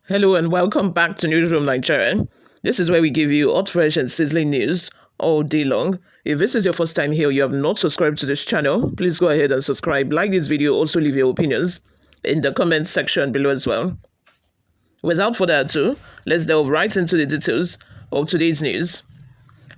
Hello and welcome back to Newsroom Nigeria. This is where we give you hot, fresh, and sizzling news all day long. If this is your first time here, you have not subscribed to this channel, please go ahead and subscribe. Like this video, also leave your opinions in the comment section below as well. Without further ado, let's delve right into the details of today's news.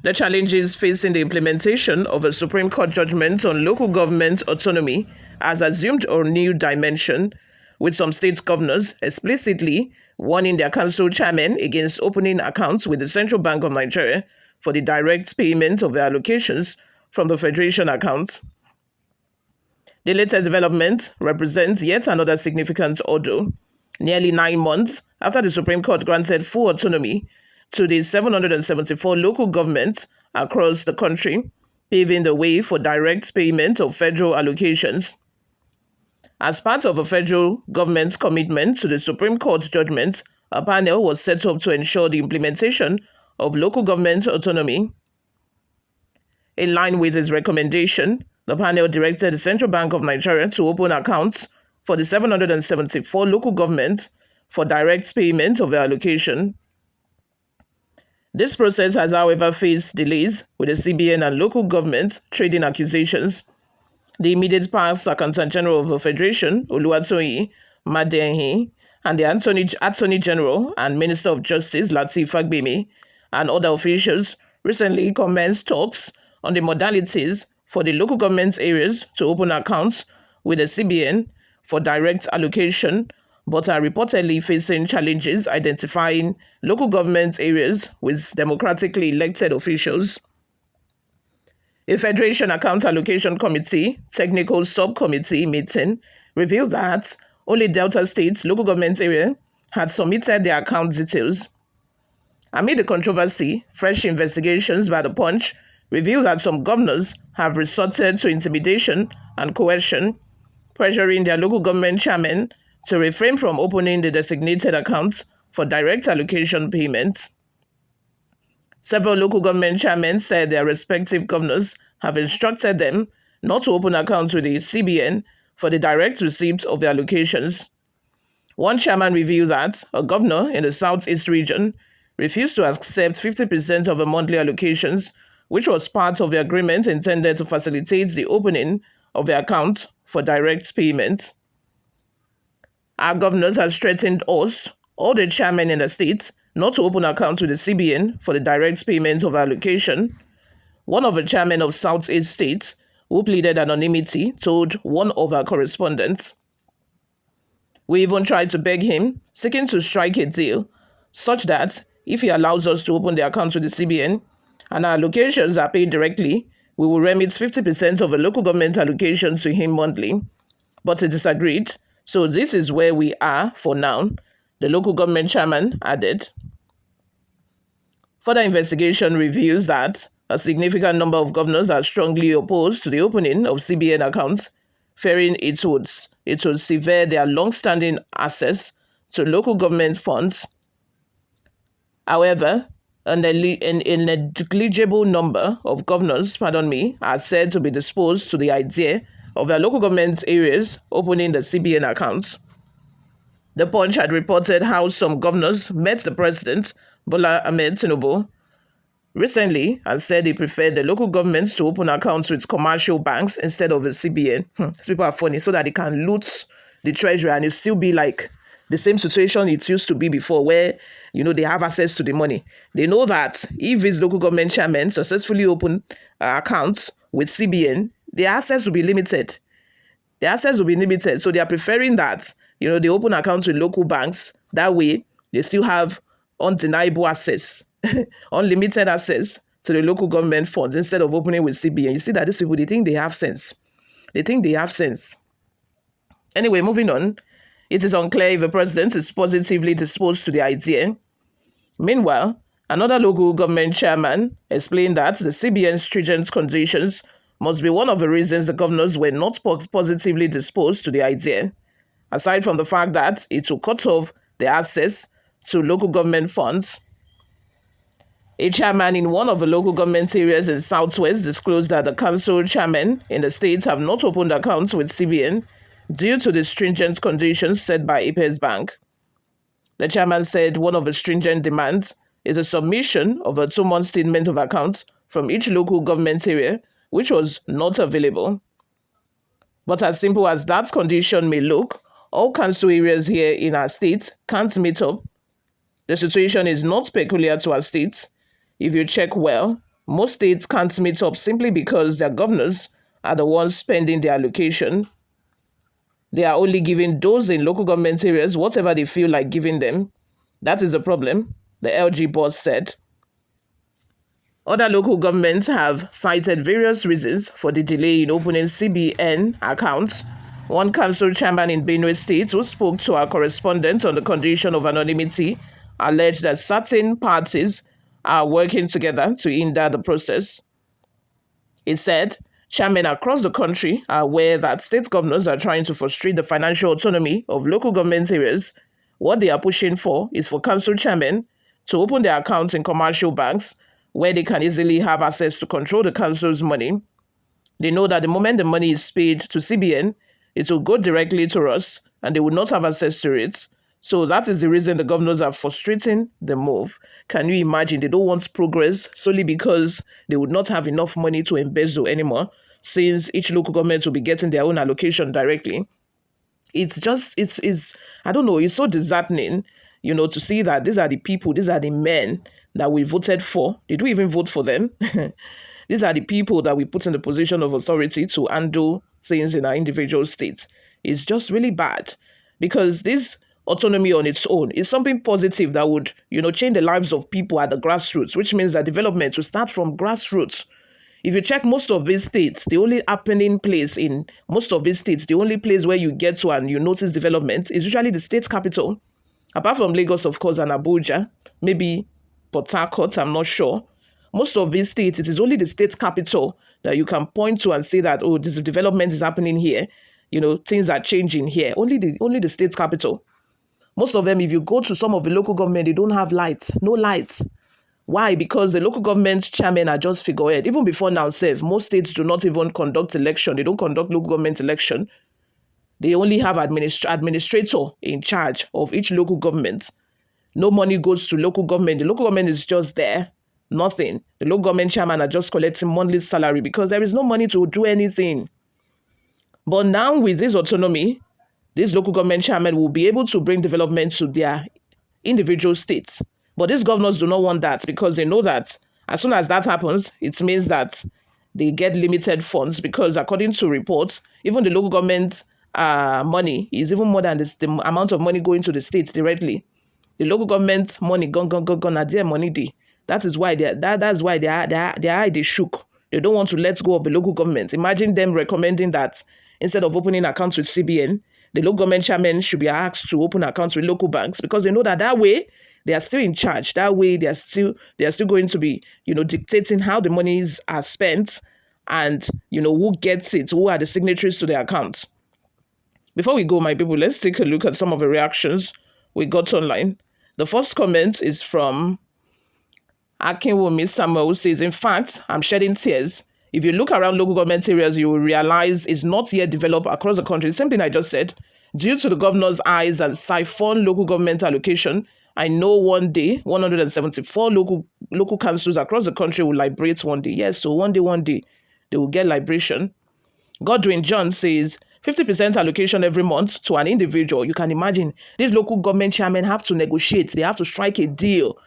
The challenges facing the implementation of a Supreme Court judgment on local government autonomy has assumed a new dimension, with some state governors explicitly warning their council chairmen against opening accounts with the Central Bank of Nigeria for the direct payment of their allocations from the Federation account. The latest development represents yet another significant ordeal. Nearly 9 months after the Supreme Court granted full autonomy to the 774 local governments across the country, paving the way for direct payment of federal allocations. As part of a federal government's commitment to the Supreme Court judgment, a panel was set up to ensure the implementation of local government autonomy. In line with its recommendation, the panel directed the Central Bank of Nigeria to open accounts for the 774 local governments for direct payment of their allocation. This process has, however, faced delays, with the CBN and local governments trading accusations. The immediate past Accountant General of the Federation, Oluwatoyin Madenhi, and the Attorney General and Minister of Justice, Lateef Fagbemi, and other officials recently commenced talks on the modalities for the local government areas to open accounts with the CBN for direct allocation, but are reportedly facing challenges identifying local government areas with democratically elected officials. A Federation Account Allocation Committee Technical Subcommittee meeting revealed that only Delta State local government area had submitted their account details. Amid the controversy, fresh investigations by the Punch revealed that some governors have resorted to intimidation and coercion, pressuring their local government chairmen to refrain from opening the designated accounts for direct allocation payments. Several local government chairmen said their respective governors have instructed them not to open accounts with the CBN for the direct receipt of their allocations. One chairman revealed that a governor in the Southeast region refused to accept 50% of the monthly allocations, which was part of the agreement intended to facilitate the opening of the account for direct payment. Our governors have threatened us, all the chairmen in the state, not to open accounts with the CBN for the direct payment of allocation. One of the chairmen of Southeast states, who pleaded anonymity, told one of our correspondents. We even tried to beg him, seeking to strike a deal, such that if he allows us to open the account with the CBN and our allocations are paid directly, we will remit 50% of the local government allocation to him monthly. But he disagreed, so this is where we are for now, the local government chairman added. Further investigation reveals that a significant number of governors are strongly opposed to the opening of CBN accounts, fearing it would sever their long-standing access to local government funds. However, a negligible number of governors, are said to be disposed to the idea of their local government areas opening the CBN accounts. The Punch had reported how some governors met the president, Bola Ahmed Tinubu, recently and said they preferred the local governments to open accounts with commercial banks instead of the CBN. These people are funny, so that they can loot the treasury and it still be like the same situation it used to be before, where they have access to the money. They know that if these local government chairmen successfully open accounts with CBN, their access will be limited. So they are preferring that they open accounts with local banks. That way, they still have undeniable access, unlimited access to the local government funds instead of opening with CBN. You see that these people, they think they have sense. Anyway, moving on. It is unclear if the president is positively disposed to the idea. Meanwhile, another local government chairman explained that the CBN's stringent conditions must be one of the reasons the governors were not positively disposed to the idea, aside from the fact that it will cut off their access to local government funds. A chairman in one of the local government areas in Southwest disclosed that the council chairmen in the state have not opened accounts with CBN due to the stringent conditions set by Apex Bank. The chairman said one of the stringent demands is a submission of a 2-month statement of accounts from each local government area, which was not available. But as simple as that condition may look, all council areas here in our state can't meet up. The situation is not peculiar to our state. If you check well, most states can't meet up simply because their governors are the ones spending their allocation. They are only giving those in local government areas whatever they feel like giving them. That is the problem, the LG boss said. Other local governments have cited various reasons for the delay in opening CBN accounts. One council chairman in Benue State, who spoke to our correspondent on the condition of anonymity, alleged that certain parties are working together to hinder the process. He said chairmen across the country are aware that state governors are trying to frustrate the financial autonomy of local government areas. What they are pushing for is for council chairmen to open their accounts in commercial banks where they can easily have access to control the council's money. They know that the moment the money is paid to CBN, it will go directly to us and they will not have access to it. So that is the reason the governors are frustrating the move. Can you imagine? They don't want progress solely because they would not have enough money to embezzle anymore, since each local government will be getting their own allocation directly. It's I don't know, it's so disheartening, to see that these are the people, these are the men that we voted for. Did we even vote for them? These are the people that we put in the position of authority to handle things in our individual states. It's just really bad, because this autonomy on its own is something positive that would, change the lives of people at the grassroots, which means that development will start from grassroots. If you check most of these states, the only happening place in most of these states, the only place where you get to and you notice development is usually the state capital. Apart from Lagos, of course, and Abuja, maybe Port Harcourt, I'm not sure. Most of these states, it is only the state capital that you can point to and say that, oh, this development is happening here. Things are changing here. Only the state capital. Most of them, if you go to some of the local government, they don't have lights, no lights. Why? Because the local government chairmen are just figurehead. Even before now, most states do not even conduct election. They don't conduct local government election. They only have administrator in charge of each local government. No money goes to local government. The local government is just there. Nothing. The local government chairman are just collecting monthly salary because there is no money to do anything. But now with this autonomy, this local government chairman will be able to bring development to their individual states. But these governors do not want that, because they know that as soon as that happens, it means that they get limited funds, because according to reports, even the local government money is even more than the amount of money going to the states directly. The local government money gone at their money day. That is why that's why their eye they shook. They don't want to let go of the local government. Imagine them recommending that instead of opening accounts with CBN, the local government chairman should be asked to open accounts with local banks, because they know that way they are still in charge. That way they are still going to be, dictating how the monies are spent and, who gets it, who are the signatories to the accounts. Before we go, my people, let's take a look at some of the reactions we got online. The first comment is from Akinwumi Samuel, who says, in fact, I'm shedding tears. If you look around local government areas, you will realize it's not yet developed across the country. Same thing I just said. Due to the governor's eyes and siphon local government allocation, I know one day 174 local councils across the country will liberate one day. Yes, so one day they will get liberation. Godwin John says 50% allocation every month to an individual. You can imagine these local government chairmen have to negotiate. They have to strike a deal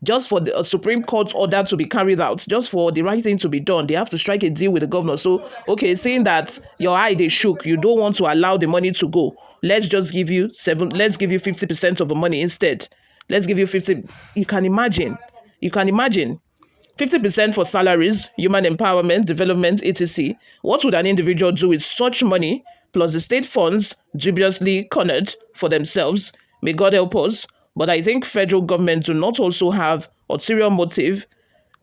just for the Supreme Court order to be carried out, just for the right thing to be done. They have to strike a deal with the governor. So, okay, saying that your eye they shook, you don't want to allow the money to go. Let's just give you 50% of the money instead. Let's give you 50. You can imagine. 50% for salaries, human empowerment, development, etc. What would an individual do with such money, plus the state funds dubiously cornered for themselves? May God help us. But I think federal government do not also have ulterior motive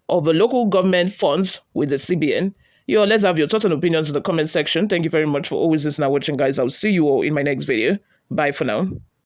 of the local government funds with the CBN. Let's have your thoughts and opinions in the comment section. Thank you very much for always listening and watching, guys. I'll see you all in my next video. Bye for now.